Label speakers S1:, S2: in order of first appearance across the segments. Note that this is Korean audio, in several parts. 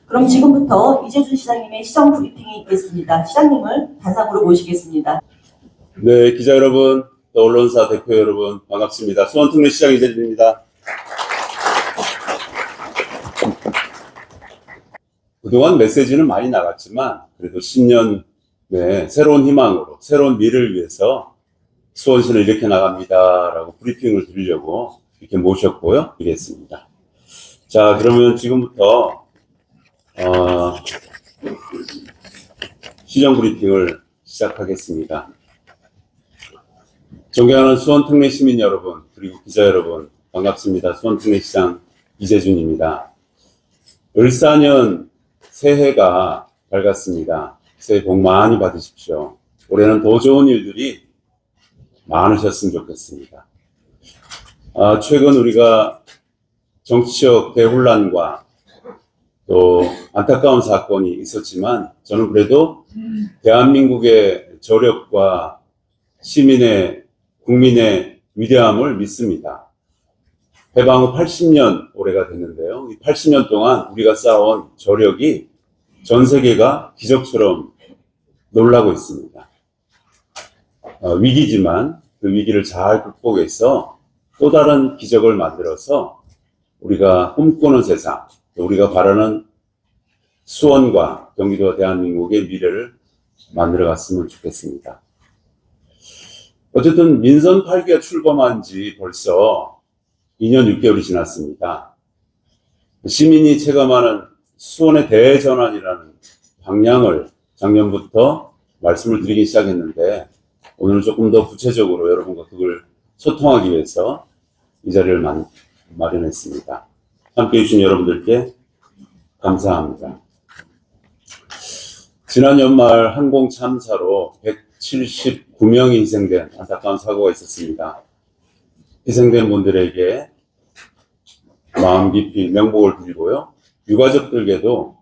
S1: 그럼 지금부터 이재준 시장님의 시정 브리핑이 있겠습니다. 시장님을 단상으로 모시겠습니다.
S2: 네, 기자 여러분, 또 언론사 대표 여러분, 반갑습니다. 수원특례시장 이재준입니다. 그동안 메시지는 많이 나갔지만, 그래도 신년 새로운 희망으로, 새로운 미래를 위해서 수원시는 이렇게 나갑니다라고 브리핑을 드리려고 이렇게 모셨고요. 드리겠습니다. 자, 그러면 지금부터, 시정 브리핑을 시작하겠습니다. 존경하는 수원특례 시민 여러분, 그리고 기자 여러분, 반갑습니다. 수원특례시장 이재준입니다. 을사년 새해가 밝았습니다. 새해 복 많이 받으십시오. 올해는 더 좋은 일들이 많으셨으면 좋겠습니다. 최근 우리가 정치적 대혼란과 또 안타까운 사건이 있었지만 저는 그래도 대한민국의 저력과 시민의 국민의 위대함을 믿습니다. 해방 후 80년 올해가 됐는데요. 이 80년 동안 우리가 쌓아온 저력이 전 세계가 기적처럼 놀라고 있습니다. 위기지만 그 위기를 잘 극복해서 또 다른 기적을 만들어서 우리가 꿈꾸는 세상, 우리가 바라는 수원과 경기도와 대한민국의 미래를 만들어갔으면 좋겠습니다. 어쨌든 민선 8기가 출범한 지 벌써 2년 6개월이 지났습니다. 시민이 체감하는 수원의 대전환이라는 방향을 작년부터 말씀을 드리기 시작했는데 오늘 조금 더 구체적으로 여러분과 그걸 소통하기 위해서 이 자리를 마련했습니다. 함께해 주신 여러분들께 감사합니다. 지난 연말 항공 참사로 179명이 희생된 안타까운 사고가 있었습니다. 희생된 분들에게 마음 깊이 명복을 빌고요. 유가족들께도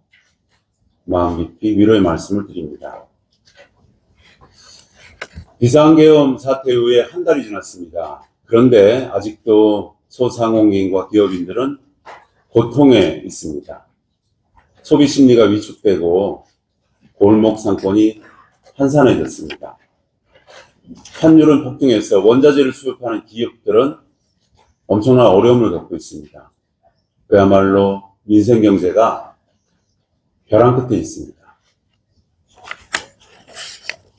S2: 마음 깊이 위로의 말씀을 드립니다. 비상계엄 사태 이후에 한 달이 지났습니다. 그런데 아직도 소상공인과 기업인들은 고통에 있습니다. 소비 심리가 위축되고 골목 상권이 한산해졌습니다. 환율은 폭등해서 원자재를 수입하는 기업들은 엄청난 어려움을 겪고 있습니다. 그야말로 민생 경제가 벼랑 끝에 있습니다.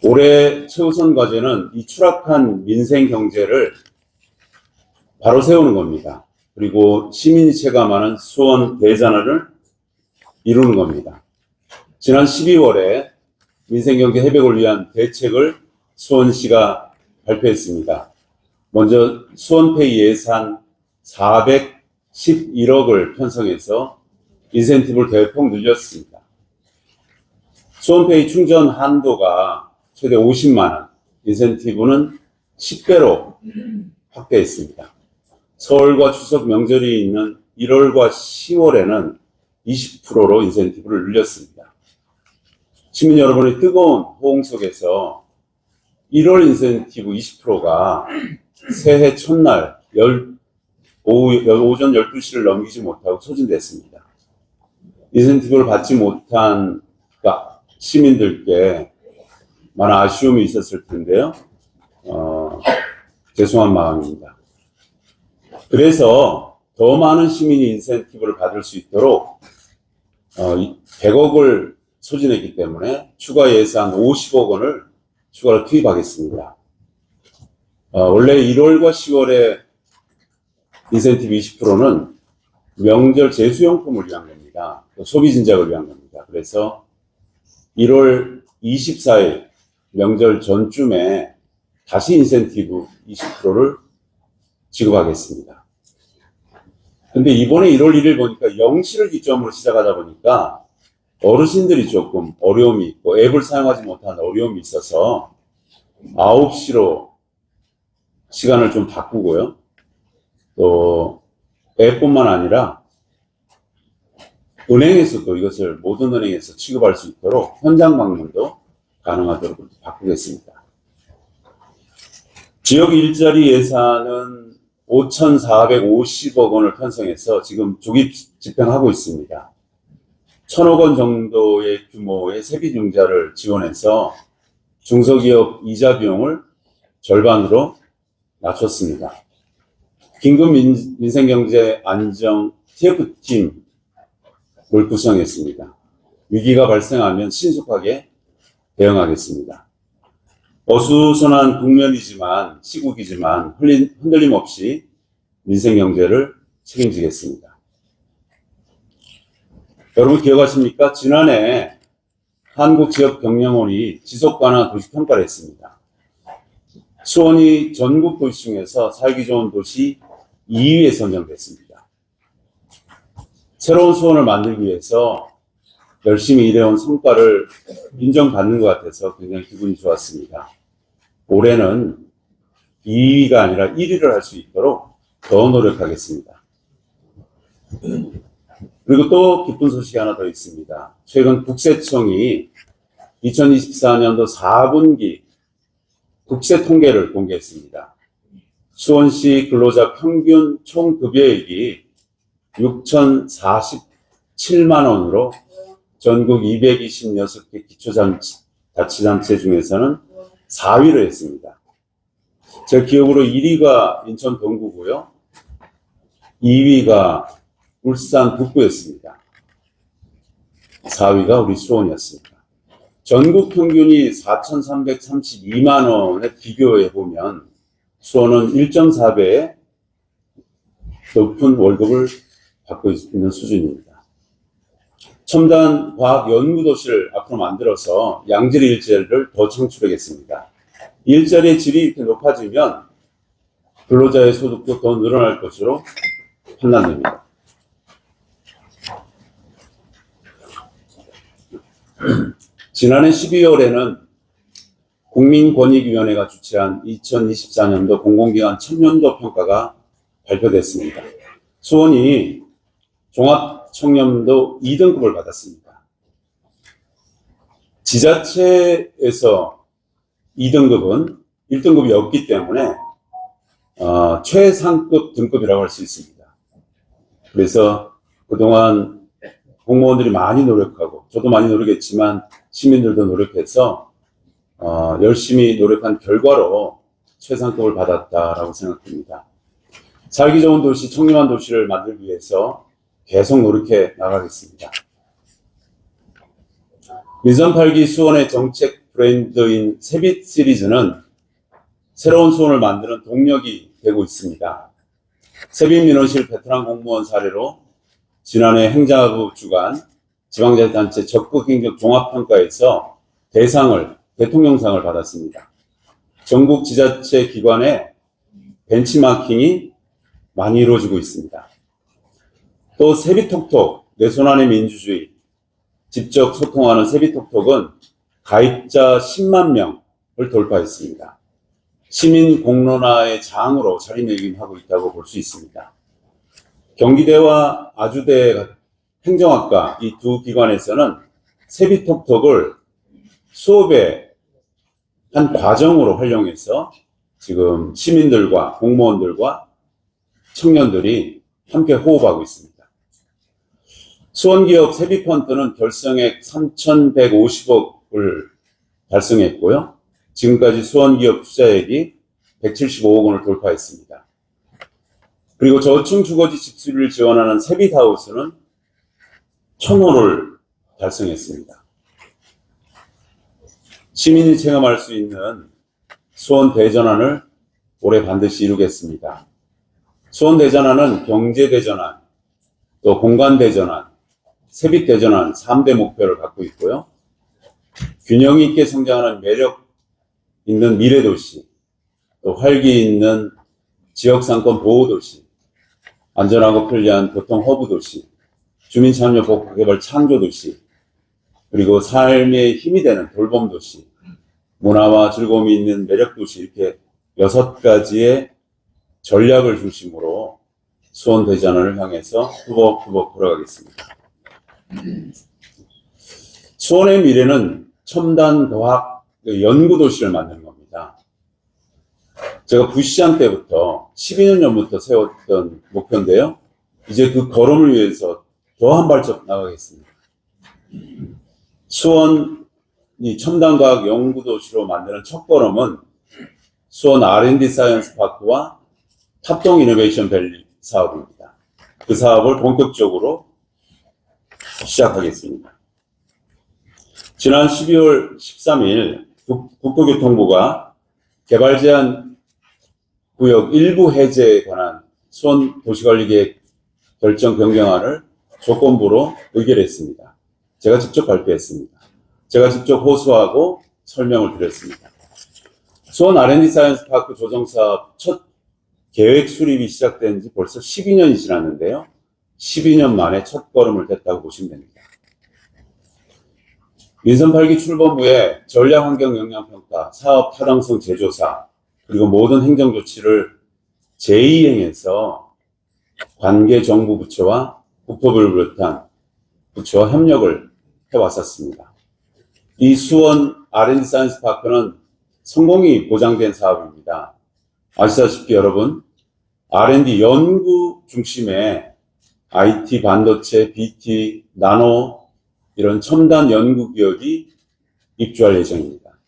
S2: 올해 최우선 과제는 이 추락한 민생 경제를 바로 세우는 겁니다. 그리고 시민이 체감하는 수원 대전환을 이루는 겁니다. 지난 12월에 민생경제 회복을 위한 대책을 수원시가 발표했습니다. 먼저 수원페이 예산 411억을 편성해서 인센티브를 대폭 늘렸습니다. 수원페이 충전 한도가 최대 50만원, 인센티브는 10배로 확대했습니다. 설과 추석 명절이 있는 1월과 10월에는 20%로 인센티브를 늘렸습니다. 시민 여러분의 뜨거운 호응 속에서 1월 인센티브 20%가 새해 첫날 오전 12시를 넘기지 못하고 소진됐습니다. 인센티브를 받지 못한 시민들께 많은 아쉬움이 있었을 텐데요. 죄송한 마음입니다. 그래서 더 많은 시민이 인센티브를 받을 수 있도록 100억을 소진했기 때문에 추가 예산 50억 원을 추가로 투입하겠습니다. 원래 1월과 10월에 인센티브 20%는 명절 제수용품을 위한 겁니다. 소비 진작을 위한 겁니다. 그래서 1월 24일 명절 전쯤에 다시 인센티브 20%를 지급하겠습니다. 근데 이번에 1월 1일 보니까 0시를 기점으로 시작하다 보니까 어르신들이 조금 어려움이 있고 앱을 사용하지 못하는 어려움이 있어서 9시로 시간을 좀 바꾸고요. 또 앱뿐만 아니라 은행에서도 이것을 모든 은행에서 취급할 수 있도록 현장 방문도 가능하도록 바꾸겠습니다. 지역 일자리 예산은 5,450억 원을 편성해서 지금 조기 집행하고 있습니다. 1,000억 원 정도의 규모의 세비융자를 지원해서 중소기업 이자 비용을 절반으로 낮췄습니다. 긴급 민생경제 안정 TF팀을 구성했습니다. 위기가 발생하면 신속하게 대응하겠습니다. 어수선한 국면이지만, 시국이지만 흔들림 없이 민생경제를 책임지겠습니다. 여러분 기억하십니까? 지난해 한국지역경영원이 지속가능한 도시평가를 했습니다. 수원이 전국 도시 중에서 살기 좋은 도시 2위에 선정됐습니다. 새로운 수원을 만들기 위해서 열심히 일해온 성과를 인정받는 것 같아서 굉장히 기분이 좋았습니다. 올해는 2위가 아니라 1위를 할 수 있도록 더 노력하겠습니다. 그리고 또 기쁜 소식이 하나 더 있습니다. 최근 국세청이 2024년도 4분기 국세 통계를 공개했습니다. 수원시 근로자 평균 총급여액이 6,047만 원으로 전국 226개 기초자치단체 중에서는 4위를 했습니다. 제 기억으로 1위가 인천 동구고요. 2위가 울산 북구였습니다. 4위가 우리 수원이었습니다. 전국 평균이 4,332만 원에 비교해 보면 수원은 1.4배의 높은 월급을 받고 있는 수준입니다. 첨단 과학 연구도시를 앞으로 만들어서 양질 일자리를 더 창출하겠습니다. 일자리의 질이 이렇게 높아지면 근로자의 소득도 더 늘어날 것으로 판단됩니다. 지난해 12월에는 국민권익위원회가 주최한 2024년도 공공기관 청년도 평가가 발표됐습니다. 수원이 종합청년도 2등급을 받았습니다. 지자체에서 2등급은 1등급이 없기 때문에 최상급 등급이라고 할 수 있습니다. 그래서 그동안 공무원들이 많이 노력하고 저도 많이 노력했지만 시민들도 노력해서 열심히 노력한 결과로 최상급을 받았다라고 생각됩니다. 살기 좋은 도시, 청렴한 도시를 만들기 위해서 계속 노력해 나가겠습니다. 민선 8기 수원의 정책 브랜드인 세빛 시리즈는 새로운 수원을 만드는 동력이 되고 있습니다. 세빛 민원실 베테랑 공무원 사례로 지난해 행자부 주관 지방자치단체 적극행정 종합평가에서 대통령상을 받았습니다. 전국 지자체 기관의 벤치마킹이 많이 이루어지고 있습니다. 또 세빛톡톡, 내 손 안의 민주주의, 직접 소통하는 세빛톡톡은 가입자 10만 명을 돌파했습니다. 시민 공론화의 장으로 자리매김하고 있다고 볼 수 있습니다. 경기대와 아주대 행정학과 이 두 기관에서는 세빛톡톡을 수업의 한 과정으로 활용해서 지금 시민들과 공무원들과 청년들이 함께 호흡하고 있습니다. 수원기업 세빛펀드는 결성액 3,150억을 달성했고요. 지금까지 수원기업 투자액이 175억 원을 돌파했습니다. 그리고 저층 주거지 집수리를 지원하는 세빛하우스는 1,000호를 달성했습니다. 시민이 체험할 수 있는 수원 대전환을 올해 반드시 이루겠습니다. 수원 대전환은 경제 대전환, 또 공간 대전환, 세빛 대전환 3대 목표를 갖고 있고요. 균형 있게 성장하는 매력 있는 미래도시, 또 활기 있는 지역상권 보호도시, 안전하고 편리한 교통 허브도시, 주민참여 복합개발 창조도시, 그리고 삶의 힘이 되는 돌봄도시, 문화와 즐거움이 있는 매력도시, 이렇게 6가지의 전략을 중심으로 수원 대전환을 향해서 후벅후벅 걸어가겠습니다. 수원의 미래는 첨단 과학 연구도시를 만드는 겁니다. 제가 부시장 때부터 12년 전부터 세웠던 목표인데요. 이제 그 걸음을 위해서 더 한 발짝 나가겠습니다. 수원이 첨단과학 연구도시로 만드는 첫걸음은 수원 R&D 사이언스 파크와 탑동 이노베이션 밸리 사업입니다. 그 사업을 본격적으로 시작하겠습니다. 지난 12월 13일 국토교통부가 개발 제한 구역 일부 해제에 관한 수원 도시관리계획 결정 변경안을 조건부로 의결했습니다. 제가 직접 발표했습니다. 제가 직접 호소하고 설명을 드렸습니다. 수원 R&D 사이언스 파크 조성사업 첫 계획 수립이 시작된 지 벌써 12년이 지났는데요. 12년 만에 첫 걸음을 뗐다고 보시면 됩니다. 민선 8기 출범 후에 전략환경영향평가, 사업 타당성 재조사, 그리고 모든 행정조치를 재이행해서 관계 정부 부처와 국토부를 비롯한 부처와 협력을 해왔었습니다. 이 수원 R&D 사이언스 파크는 성공이 보장된 사업입니다. 아시다시피 여러분, R&D 연구 중심의 IT, 반도체, BT, 나노 이런 첨단 연구 기업이 입주할 예정입니다.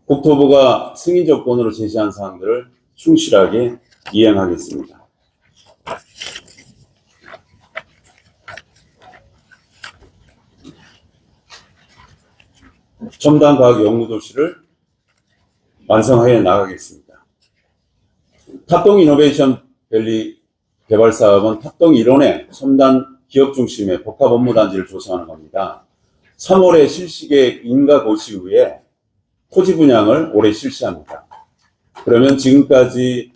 S2: 국토부가 승인 조건으로 제시한 사항들을 충실하게 이행하겠습니다. 첨단 과학 연구도시를 완성하여 나가겠습니다. 탑동 이노베이션 밸리 개발 사업은 탑동 일원의 첨단 기업 중심의 복합 업무단지를 조성하는 겁니다. 3월에 실시계획 인가 고시 후에 토지 분양을 올해 실시합니다. 그러면 지금까지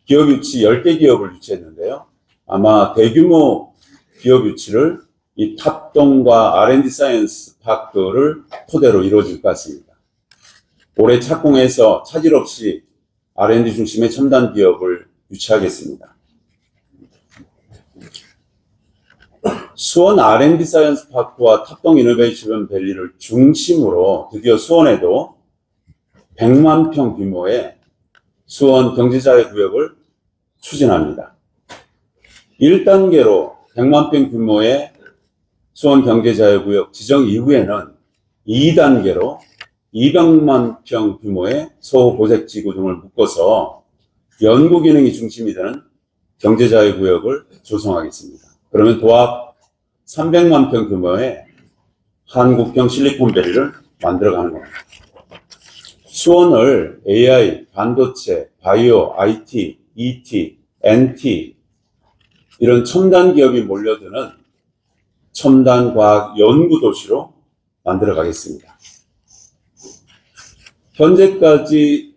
S2: 기업 유치 10개 기업을 유치했는데요. 아마 대규모 기업 유치를 이 탑동과 R&D 사이언스 파크를 토대로 이루어질 것 같습니다. 올해 착공해서 차질 없이 R&D 중심의 첨단 기업을 유치하겠습니다. 수원 R&D 사이언스 파크와 탑동 이노베이션 밸리를 중심으로 드디어 수원에도 100만 평 규모의 수원 경제자유 구역을 추진합니다. 1단계로 100만 평 규모의 수원 경제자유 구역 지정 이후에는 2단계로 200만 평 규모의 소고택지구 등을 묶어서 연구 기능이 중심이 되는 경제자유 구역을 조성하겠습니다. 그러면 도합 300만 평 규모의 한국형 실리콘밸리를 만들어가는 겁니다. 수원을 AI, 반도체, 바이오, IT, ET, NT 이런 첨단 기업이 몰려드는 첨단 과학 연구 도시로 만들어 가겠습니다. 현재까지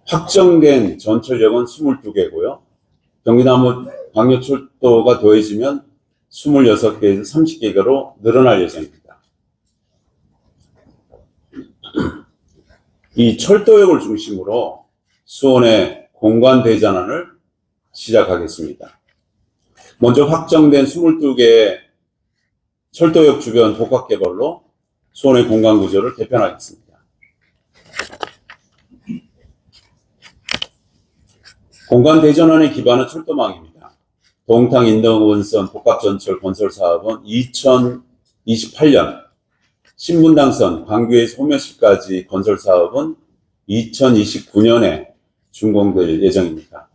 S2: 확정된 전철역은 22개고요. 경기남부 광역철도가 더해지면 26개에서 30개로 늘어날 예정입니다. 이 철도역을 중심으로 수원의 공간 대전환을 시작하겠습니다. 먼저 확정된 22개의 철도역 주변 복합 개발로 수원의 공간 구조를 개편하겠습니다. 공간 대전환의 기반은 철도망입니다. 동탄 인덕원선 복합전철 건설 사업은 2028년, 신분당선 광교에서 소멸시까지 건설 사업은 2029년에 준공될 예정입니다.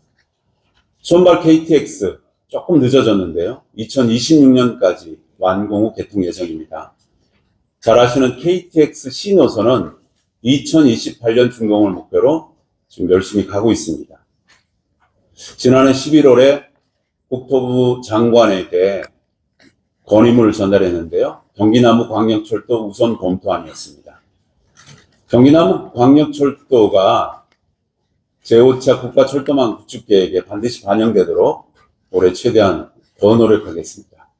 S2: 손발 KTX 조금 늦어졌는데요. 2026년까지 완공 후 개통 예정입니다. 잘 아시는 KTX C노선은 2028년 준공을 목표로 지금 열심히 가고 있습니다. 지난해 11월에 국토부 장관에게 건의문을 전달했는데요. 경기남부 광역철도 우선 검토안이었습니다. 경기남부 광역철도가 제5차 국가철도망 구축 계획에 반드시 반영되도록 올해 최대한 더 노력하겠습니다.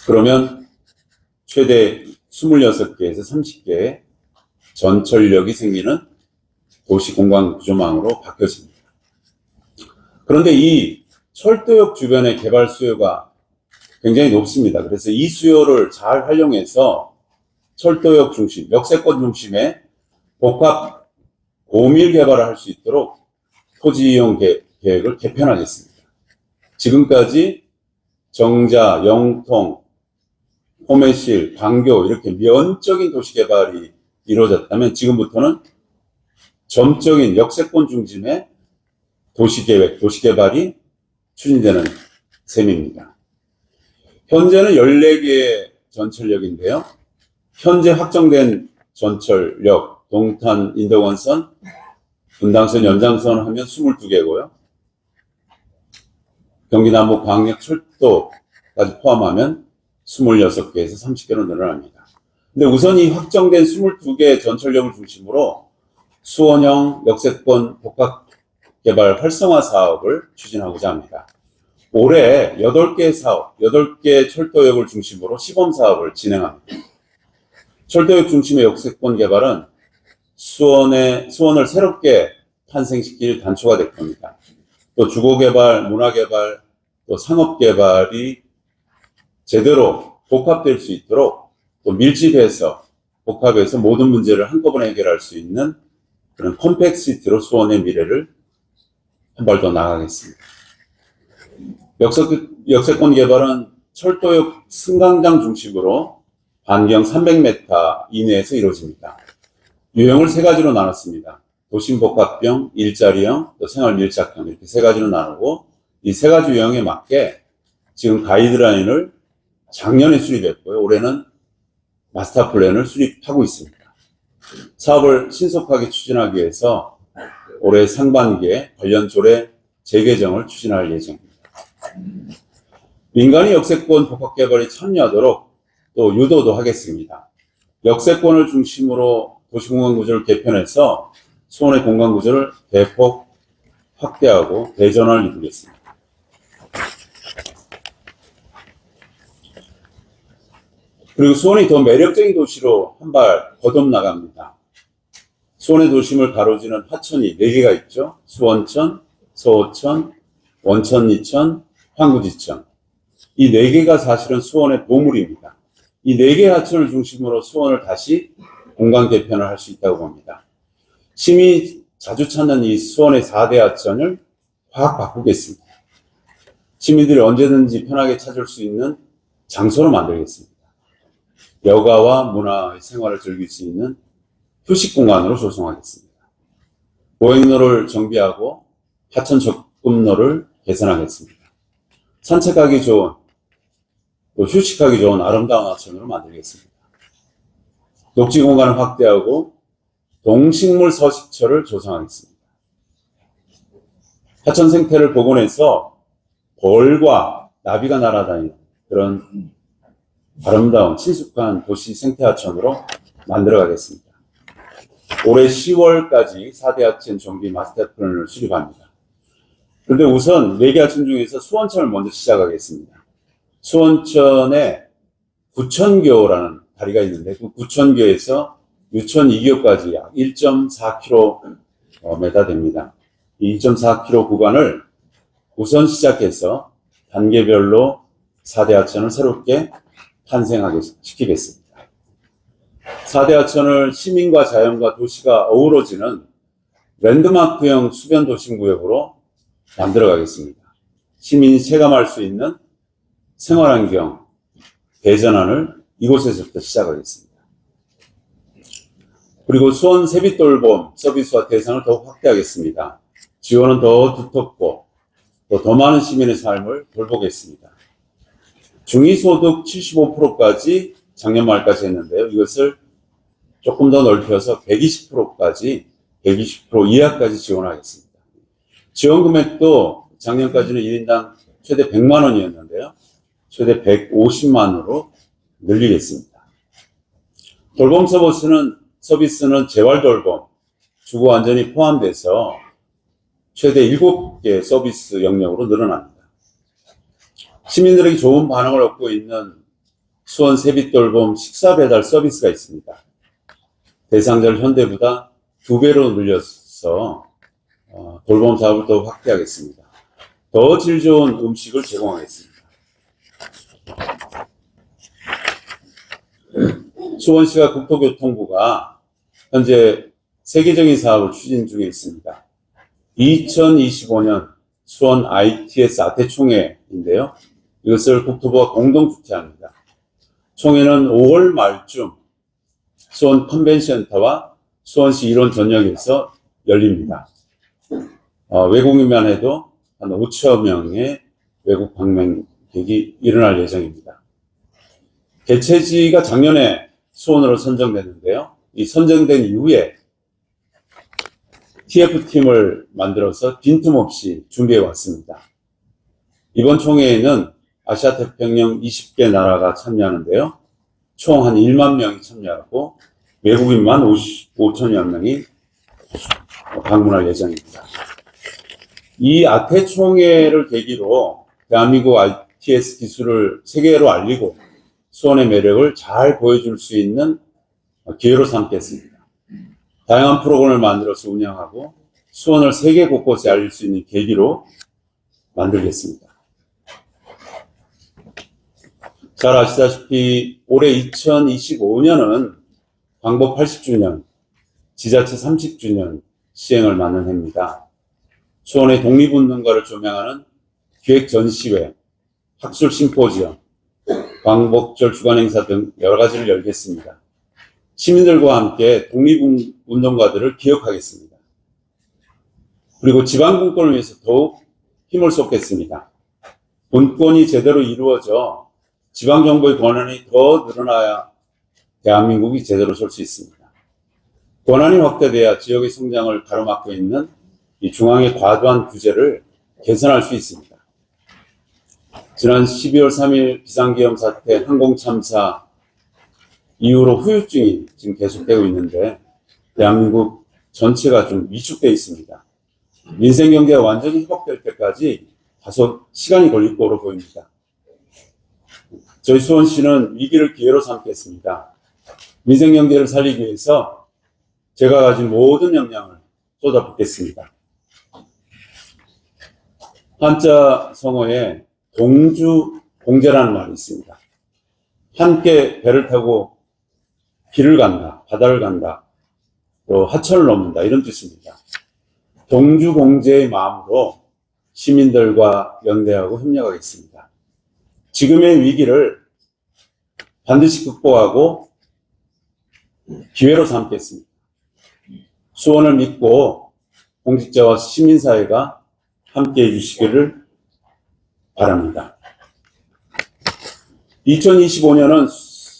S2: 그러면 최대 26개에서 30개의 전철역이 생기는 도시 공간 구조망으로 바뀌어집니다. 그런데 이 철도역 주변의 개발 수요가 굉장히 높습니다. 그래서 이 수요를 잘 활용해서 철도역 중심, 역세권 중심의 복합 고밀 개발을 할 수 있도록 토지 이용 계획을 개편하겠습니다. 지금까지 정자, 영통, 호매실, 광교 이렇게 면적인 도시개발이 이루어졌다면 지금부터는 점적인 역세권 중심의 도시계획, 도시개발이 추진되는 셈입니다. 현재는 14개의 전철역인데요. 현재 확정된 전철역, 동탄, 인덕원선, 분당선, 연장선 하면 22개고요. 경기 남부 광역 철도까지 포함하면 26개에서 30개로 늘어납니다. 근데 우선 이 확정된 22개 전철역을 중심으로 수원형 역세권 복합개발 활성화 사업을 추진하고자 합니다. 올해 8개 사업, 8개 철도역을 중심으로 시범 사업을 진행합니다. 철도역 중심의 역세권 개발은 수원을 새롭게 탄생시킬 단초가 될 겁니다. 또 주거개발, 문화개발, 또 상업개발이 제대로 복합될 수 있도록 또 밀집해서 복합해서 모든 문제를 한꺼번에 해결할 수 있는 그런 컴팩시티로 수원의 미래를 한 발 더 나아가겠습니다. 역세권 개발은 철도역 승강장 중심으로 반경 300m 이내에서 이루어집니다. 유형을 3가지로 나눴습니다. 도심복합형, 일자리형, 또 생활밀착형 이렇게 3가지로 나누고 이 3가지 유형에 맞게 지금 가이드라인을 작년에 수립했고요. 올해는 마스터 플랜을 수립하고 있습니다. 사업을 신속하게 추진하기 위해서 올해 상반기에 관련 조례 재개정을 추진할 예정입니다. 민간이 역세권 복합개발에 참여하도록 또 유도도 하겠습니다. 역세권을 중심으로 도시공간구조를 개편해서 수원의 공간구조를 대폭 확대하고 대전환을 이루겠습니다. 그리고 수원이 더 매력적인 도시로 한 발 거듭나갑니다. 수원의 도심을 가로지는 하천이 4개가 있죠. 수원천, 서호천, 원천리천, 황구지천. 이 4개가 사실은 수원의 보물입니다. 이 4개의 하천을 중심으로 수원을 다시 공간 개편을 할 수 있다고 봅니다. 시민이 자주 찾는 이 수원의 4대 하천을 확 바꾸겠습니다. 시민들이 언제든지 편하게 찾을 수 있는 장소로 만들겠습니다. 여가와 문화의 생활을 즐길 수 있는 휴식 공간으로 조성하겠습니다. 보행로를 정비하고 하천 접근로를 개선하겠습니다. 산책하기 좋은, 또 휴식하기 좋은 아름다운 하천으로 만들겠습니다. 녹지 공간을 확대하고 동식물 서식처를 조성하겠습니다. 하천 생태를 복원해서 벌과 나비가 날아다니는 그런 아름다운 친숙한 도시 생태하천으로 만들어가겠습니다. 올해 10월까지 4대 하천 정비 마스터 플랜을 수립합니다. 그런데 우선 4개 하천 중에서 수원천을 먼저 시작하겠습니다. 수원천에 구천교라는 다리가 있는데 그 구천교에서 유천 2교까지 약 1.4km 됩니다. 이 2.4km 구간을 우선 시작해서 단계별로 4대 하천을 새롭게 탄생하게 시키겠습니다. 4대 하천을 시민과 자연과 도시가 어우러지는 랜드마크형 수변 도심구역으로 만들어가겠습니다. 시민이 체감할 수 있는 생활환경 대전환을 이곳에서부터 시작하겠습니다. 그리고 수원 세빛돌봄 서비스와 대상을 더욱 확대하겠습니다. 지원은 더 두텁고 또 더 많은 시민의 삶을 돌보겠습니다. 중위소득 75%까지 작년 말까지 했는데요. 이것을 조금 더 넓혀서 120%까지, 120% 이하까지 지원하겠습니다. 지원 금액도 작년까지는 1인당 최대 100만 원이었는데요. 최대 150만으로 늘리겠습니다. 돌봄 서비스는 재활돌봄, 주거안전이 포함돼서 최대 7개 서비스 영역으로 늘어납니다. 시민들에게 좋은 반응을 얻고 있는 수원 세빛돌봄 식사배달 서비스가 있습니다. 대상자를 현대보다 2배로 늘려서 돌봄 사업을 더 확대하겠습니다. 더 질 좋은 음식을 제공하겠습니다. 수원시가 국토교통부가 현재 세계적인 사업을 추진 중에 있습니다. 2025년 수원 ITS 아태총회인데요. 이것을 국토부가 공동 주최합니다. 총회는 5월 말쯤 수원 컨벤션센터와 수원시 일원 전역에서 열립니다. 외국인만 해도 한 5천 명의 외국 방문객이 일어날 예정입니다. 개최지가 작년에 수원으로 선정됐는데요. 이 선정된 이후에 TF팀을 만들어서 빈틈없이 준비해 왔습니다. 이번 총회에는 아시아 태평양 20개 나라가 참여하는데요. 총 한 1만 명이 참여하고 외국인만 5천여 명이 방문할 예정입니다. 이 아태 총회를 계기로 대한민국 ITS 기술을 세계로 알리고 수원의 매력을 잘 보여줄 수 있는 기회로 삼겠습니다. 다양한 프로그램을 만들어서 운영하고 수원을 세계 곳곳에 알릴 수 있는 계기로 만들겠습니다. 잘 아시다시피 올해 2025년은 광복 80주년, 지자체 30주년 시행을 맞는 해입니다. 수원의 독립운동가를 조명하는 기획전시회, 학술 심포지엄, 광복절 주간행사 등 여러 가지를 열겠습니다. 시민들과 함께 독립운동가들을 기억하겠습니다. 그리고 지방분권을 위해서 더욱 힘을 쏟겠습니다. 분권이 제대로 이루어져 지방정부의 권한이 더 늘어나야 대한민국이 제대로 설 수 있습니다. 권한이 확대돼야 지역의 성장을 가로막고 있는 이 중앙의 과도한 규제를 개선할 수 있습니다. 지난 12월 3일 비상계엄 사태 항공참사 이후로 후유증이 지금 계속되고 있는데 대한민국 전체가 좀 위축되어 있습니다. 민생경제가 완전히 회복될 때까지 다소 시간이 걸릴 거로 보입니다. 저희 수원시는 위기를 기회로 삼겠습니다. 민생경제를 살리기 위해서 제가 가진 모든 역량을 쏟아붓겠습니다. 한자 성어에 동주공제라는 말이 있습니다. 함께 배를 타고 길을 간다, 바다를 간다, 또 하천을 넘는다 이런 뜻입니다. 동주공제의 마음으로 시민들과 연대하고 협력하겠습니다. 지금의 위기를 반드시 극복하고 기회로 삼겠습니다. 수원을 믿고 공직자와 시민사회가 함께 해주시기를 바랍니다. 2025년은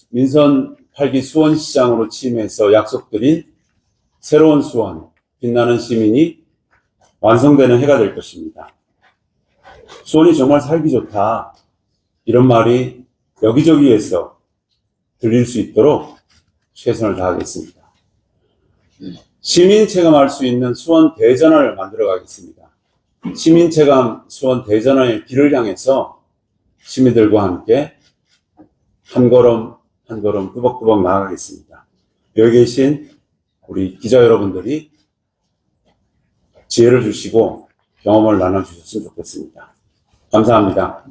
S2: 민선 8기 수원시장으로 취임해서 약속드린 새로운 수원, 빛나는 시민이 완성되는 해가 될 것입니다. 수원이 정말 살기 좋다. 이런 말이 여기저기에서 들릴 수 있도록 최선을 다하겠습니다. 시민 체감할 수 있는 수원 대전을 만들어 가겠습니다. 시민 체감 수원 대전의 길을 향해서 시민들과 함께 한 걸음 한 걸음 뚜벅뚜벅 나아가겠습니다. 여기 계신 우리 기자 여러분들이 지혜를 주시고 경험을 나눠주셨으면 좋겠습니다. 감사합니다.